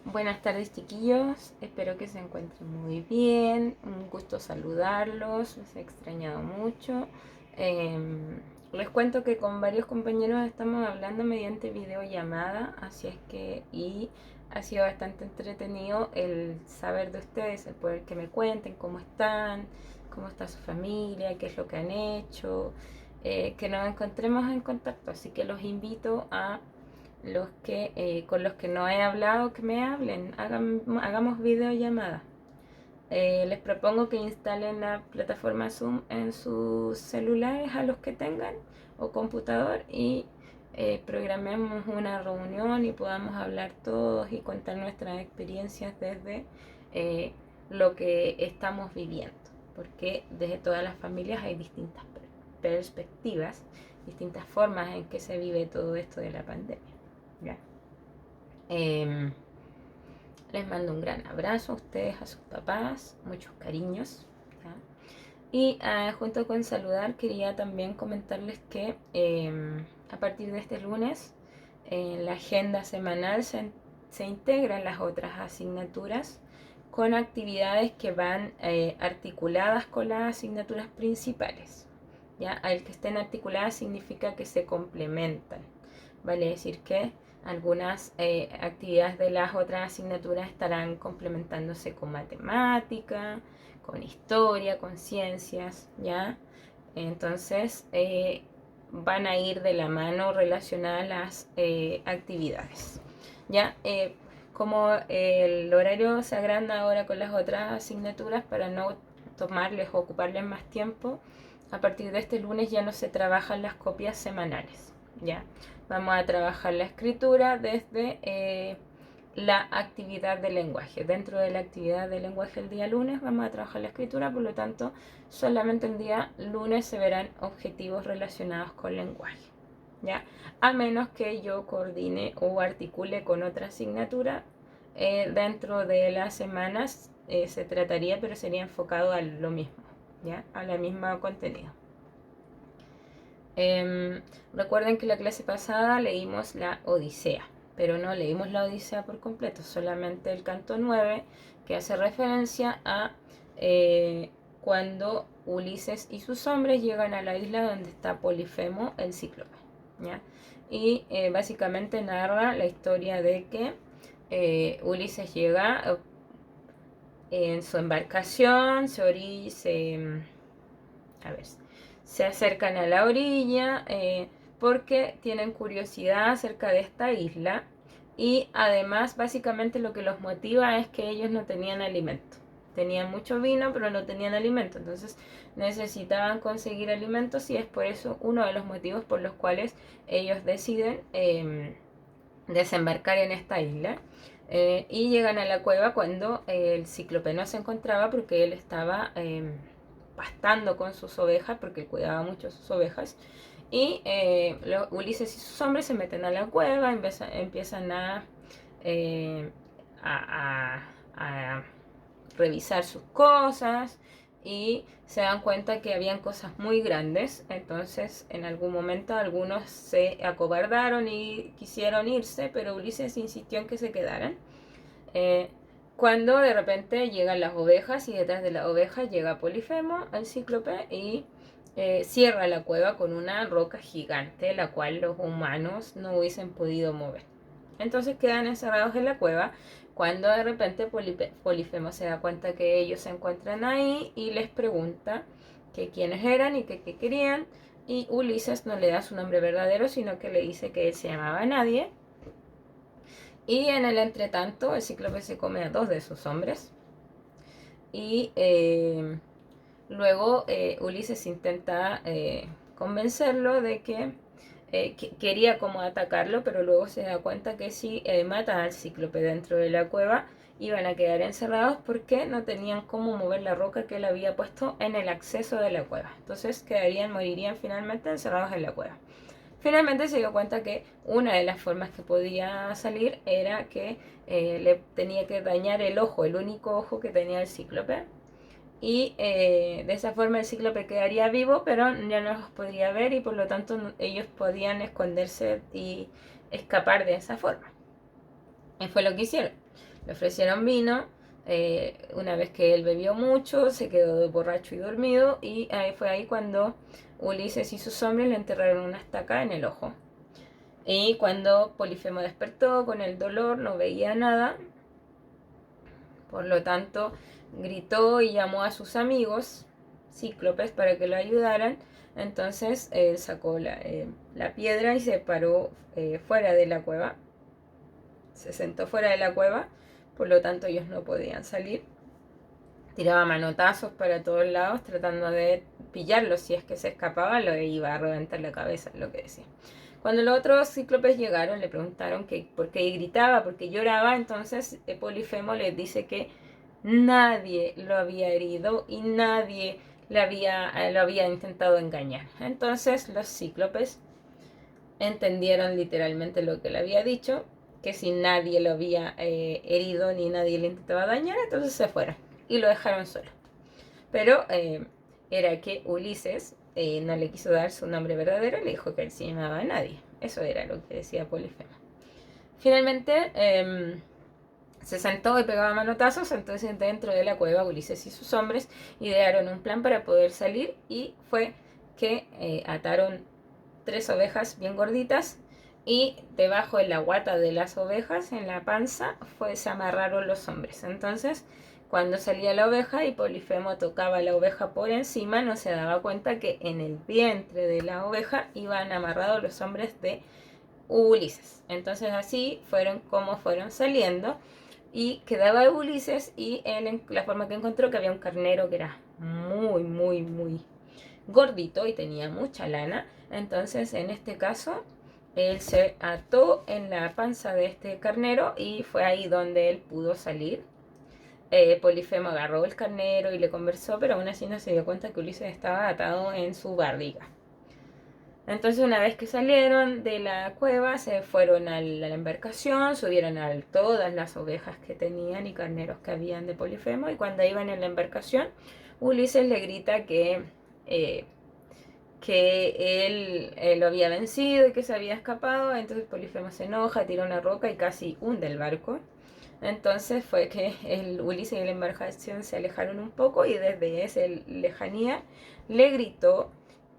Buenas tardes, chiquillos, espero que se encuentren muy bien, un gusto saludarlos, los he extrañado mucho. Les cuento que con varios compañeros estamos hablando mediante videollamada, así es que ha sido bastante entretenido el saber de ustedes, el poder que me cuenten cómo están, cómo está su familia, qué es lo que han hecho, que nos encontremos en contacto, así que los invito a los que con los que no he hablado que me hablen, hagamos videollamada. Les propongo que instalen la plataforma Zoom en sus celulares a los que tengan o computador y programemos una reunión y podamos hablar todos y contar nuestras experiencias desde lo que estamos viviendo, porque desde todas las familias hay distintas perspectivas, distintas formas en que se vive todo esto de la pandemia. ¿Ya? Eh, Les mando un gran abrazo a ustedes, a sus papás, muchos cariños. ¿Ya? Y junto con saludar, quería también comentarles que a partir de este lunes, en la agenda semanal se integran las otras asignaturas con actividades que van articuladas con las asignaturas principales. ¿Ya? Al que estén articuladas significa que se complementan. Vale decir que algunas actividades de las otras asignaturas estarán complementándose con matemática, con historia, con ciencias, ¿ya? Entonces van a ir de la mano relacionadas las actividades, ¿ya? Como el horario se agranda ahora con las otras asignaturas para no tomarles o ocuparles más tiempo, a partir de este lunes ya no se trabajan las copias semanales, ¿ya? Vamos a trabajar la escritura desde la actividad de lenguaje. Dentro de la actividad de lenguaje el día lunes vamos a trabajar la escritura, por lo tanto, solamente el día lunes se verán objetivos relacionados con lenguaje. ¿Ya? A menos que yo coordine o articule con otra asignatura dentro de las semanas se trataría, pero sería enfocado a lo mismo, ¿ya? A la misma contenido. Recuerden que la clase pasada leímos la Odisea, pero no leímos la Odisea por completo, solamente el canto 9, que hace referencia a cuando Ulises y sus hombres llegan a la isla donde está Polifemo, el cíclope, ¿ya? Y básicamente narra la historia de que Ulises llega en su embarcación, a ver, se acercan a la orilla porque tienen curiosidad acerca de esta isla y además básicamente lo que los motiva es que ellos no tenían alimento. Tenían mucho vino pero no tenían alimento, entonces necesitaban conseguir alimentos y es por eso uno de los motivos por los cuales ellos deciden desembarcar en esta isla. Y llegan a la cueva cuando el cíclope no se encontraba porque él estaba pastando con sus ovejas, porque cuidaba mucho sus ovejas. Y Ulises y sus hombres se meten a la cueva, empiezan eh, a revisar sus cosas y se dan cuenta que habían cosas muy grandes. Entonces en algún momento algunos se acobardaron y quisieron irse, pero Ulises insistió en que se quedaran. Eh, Cuando de repente llegan las ovejas y detrás de las ovejas llega Polifemo, el cíclope, y cierra la cueva con una roca gigante, la cual los humanos no hubiesen podido mover. Entonces quedan encerrados en la cueva cuando de repente Polifemo se da cuenta que ellos se encuentran ahí y les pregunta que quiénes eran y que qué querían, y Ulises no le da su nombre verdadero, sino que le dice que él se llamaba Nadie. Y en el entretanto, el cíclope se come a dos de sus hombres. Y luego Ulises intenta convencerlo de que quería como atacarlo, pero luego se da cuenta que si matan al cíclope dentro de la cueva, iban a quedar encerrados porque no tenían cómo mover la roca que él había puesto en el acceso de la cueva. Entonces morirían finalmente encerrados en la cueva. Finalmente se dio cuenta que una de las formas que podía salir era que le tenía que dañar el ojo, el único ojo que tenía el cíclope. Y de esa forma el cíclope quedaría vivo, pero ya no los podría ver y por lo tanto ellos podían esconderse y escapar de esa forma. Y fue lo que hicieron. Le ofrecieron vino. Una vez que él bebió mucho, se quedó borracho y dormido, y fue ahí cuando Ulises y sus hombres le enterraron una estaca en el ojo. Y cuando Polifemo despertó con el dolor, no veía nada, por lo tanto gritó y llamó a sus amigos cíclopes para que lo ayudaran. Entonces él sacó la piedra y se paró fuera de la cueva, se sentó fuera de la cueva, por lo tanto ellos no podían salir. Tiraba manotazos para todos lados tratando de pillarlo. Si es que se escapaba, lo iba a reventar la cabeza, lo que decía. Cuando los otros cíclopes llegaron, le preguntaron que por qué gritaba, por qué lloraba. Entonces Polifemo les dice que nadie lo había herido y nadie lo había intentado engañar. Entonces los cíclopes entendieron literalmente lo que le había dicho, que si nadie lo había herido ni nadie le intentaba dañar, entonces se fueron y lo dejaron solo. Pero era que Ulises no le quiso dar su nombre verdadero, le dijo que él se llamaba Nadie. Eso era lo que decía Polifemo. Finalmente se sentó y pegaba manotazos. Entonces dentro de la cueva Ulises y sus hombres idearon un plan para poder salir, y fue que ataron 3 ovejas bien gorditas, y debajo de la guata de las ovejas, en la panza, se amarraron los hombres. Entonces cuando salía la oveja y Polifemo tocaba la oveja por encima, no se daba cuenta que en el vientre de la oveja iban amarrados los hombres de Ulises. Entonces así fueron como fueron saliendo, y quedaba Ulises, y él, la forma que encontró, que había un carnero que era muy, muy, muy gordito y tenía mucha lana. Entonces en este caso él se ató en la panza de este carnero, y fue ahí donde él pudo salir. Polifemo agarró el carnero y le conversó, pero aún así no se dio cuenta que Ulises estaba atado en su barriga. Entonces una vez que salieron de la cueva, se fueron a la embarcación, subieron a todas las ovejas que tenían y carneros que habían de Polifemo, y cuando iban en la embarcación, Ulises le grita que él lo había vencido y que se había escapado. Entonces Polifemo se enoja, tira una roca y casi hunde el barco. Entonces fue que el Ulises y la embarcación se alejaron un poco, y desde esa lejanía le gritó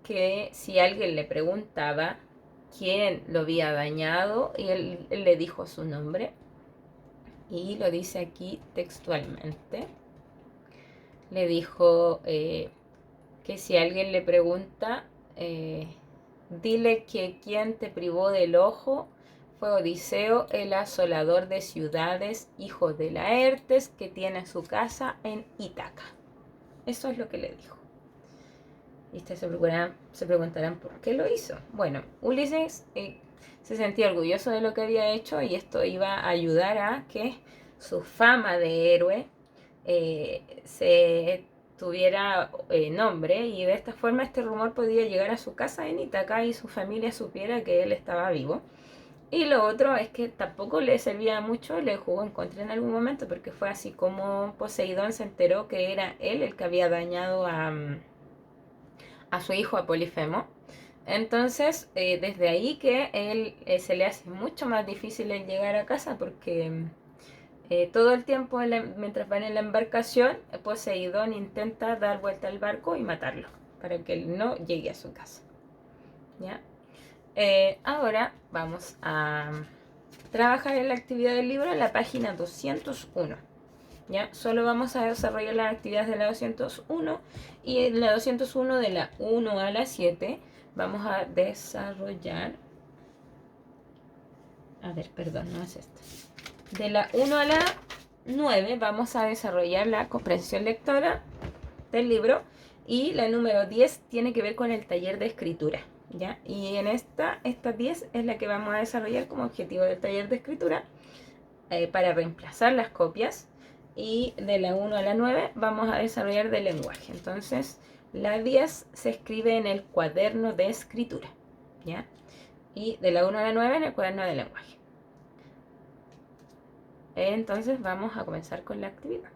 que si alguien le preguntaba quién lo había dañado, y él le dijo su nombre, y lo dice aquí textualmente. Le dijo que si alguien le pregunta, dile que quien te privó del ojo fue Odiseo, el asolador de ciudades, hijo de Laertes, que tiene su casa en Ítaca. Eso es lo que le dijo. Y ustedes se preguntarán por qué lo hizo. Bueno, Ulises se sentía orgulloso de lo que había hecho, y esto iba a ayudar a que su fama de héroe se tuviera nombre, y de esta forma este rumor podía llegar a su casa en Ítaca y su familia supiera que él estaba vivo. Y lo otro es que tampoco le servía mucho, le jugó en contra en algún momento, porque fue así como Poseidón se enteró que era él el que había dañado a su hijo, a Polifemo. Entonces desde ahí que él se le hace mucho más difícil el llegar a casa, porque todo el tiempo mientras van en la embarcación, Poseidón intenta dar vuelta al barco y matarlo para que él no llegue a su casa. ¿Ya? Ahora vamos a trabajar en la actividad del libro en la página 201. ¿Ya? Solo vamos a desarrollar las actividades de la 201, y en la 201 de la 1 a la 7 vamos a desarrollar... A ver, perdón, no es esta. De la 1 a la 9 vamos a desarrollar la comprensión lectora del libro, y la número 10 tiene que ver con el taller de escritura. ¿Ya? Y en esta 10 es la que vamos a desarrollar como objetivo del taller de escritura para reemplazar las copias, y de la 1 a la 9 vamos a desarrollar del lenguaje. Entonces la 10 se escribe en el cuaderno de escritura, ¿ya? Y de la 1 a la 9 en el cuaderno de lenguaje. Entonces vamos a comenzar con la actividad.